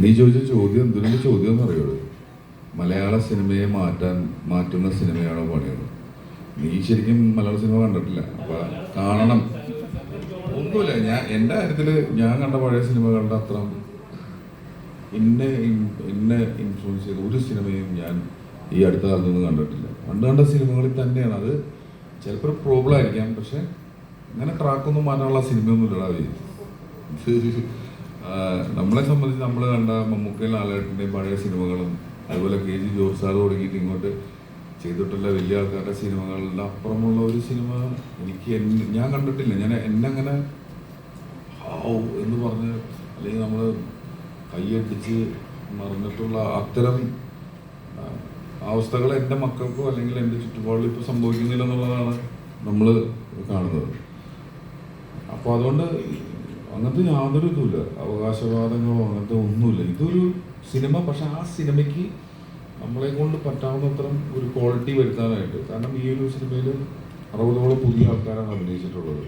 നീ ചോദിച്ച ചോദ്യം എന്തിനു ചോദ്യം എന്നറിയുള്ളൂ. മലയാള സിനിമയെ മാറ്റുന്ന സിനിമയാണോ പണിയത്? നീ ശരിക്കും മലയാള സിനിമ കണ്ടിട്ടില്ല, അപ്പൊ കാണണം. ഒന്നുമില്ല, എൻ്റെ കാര്യത്തിൽ ഞാൻ കണ്ട പഴയ സിനിമകളുടെ അത്ര എന്നെ ഇൻഫ്ലുവൻസ് ചെയ്ത ഒരു സിനിമയും ഞാൻ ഈ അടുത്ത കാലത്തൊന്നും കണ്ടിട്ടില്ല. കണ്ട സിനിമകളിൽ തന്നെയാണ് അത്. ചിലപ്പോൾ പ്രോബ്ലം ആയിരിക്കാം, പക്ഷെ അങ്ങനെ ട്രാക്കൊന്നും മാറ്റാനുള്ള സിനിമയൊന്നും ഇല്ലടാ. നമ്മളെ സംബന്ധിച്ച് നമ്മൾ കണ്ട മമ്മൂക്കയും ലാലേട്ടൻ്റെയും പഴയ സിനിമകളും അതുപോലെ KG ജോർജ് സാർ തുടങ്ങിയിട്ട് ഇങ്ങോട്ട് ചെയ്തിട്ടുള്ള വലിയ ആൾക്കാരുടെ സിനിമകളുടെ അപ്പുറമുള്ള ഒരു സിനിമ ഞാൻ കണ്ടിട്ടില്ല. എന്നെ എന്ന് പറഞ്ഞ് അല്ലെങ്കിൽ നമ്മൾ കൈയടിച്ച് മറിഞ്ഞിട്ടുള്ള അത്തരം അവസ്ഥകൾ എൻ്റെ മക്കൾക്കോ അല്ലെങ്കിൽ എൻ്റെ ചുറ്റുപാടിൽ ഇപ്പോൾ സംഭവിക്കുന്നില്ല എന്നുള്ളതാണ് നമ്മൾ കാണുന്നത്. അപ്പോൾ അതുകൊണ്ട് അങ്ങനത്തെ യാതൊരു ഇതുമില്ല, അവകാശവാദങ്ങളോ അങ്ങനത്തെ ഒന്നുമില്ല. ഇതൊരു സിനിമ, പക്ഷെ ആ സിനിമയ്ക്ക് നമ്മളെ കൊണ്ട് പറ്റാവുന്നത്ര ഒരു ക്വാളിറ്റി വരുത്താനായിട്ട്. കാരണം ഈ ഒരു സിനിമയിൽ 60ഓളം പുതിയ ആൾക്കാരാണ് അഭിനയിച്ചിട്ടുള്ളത്.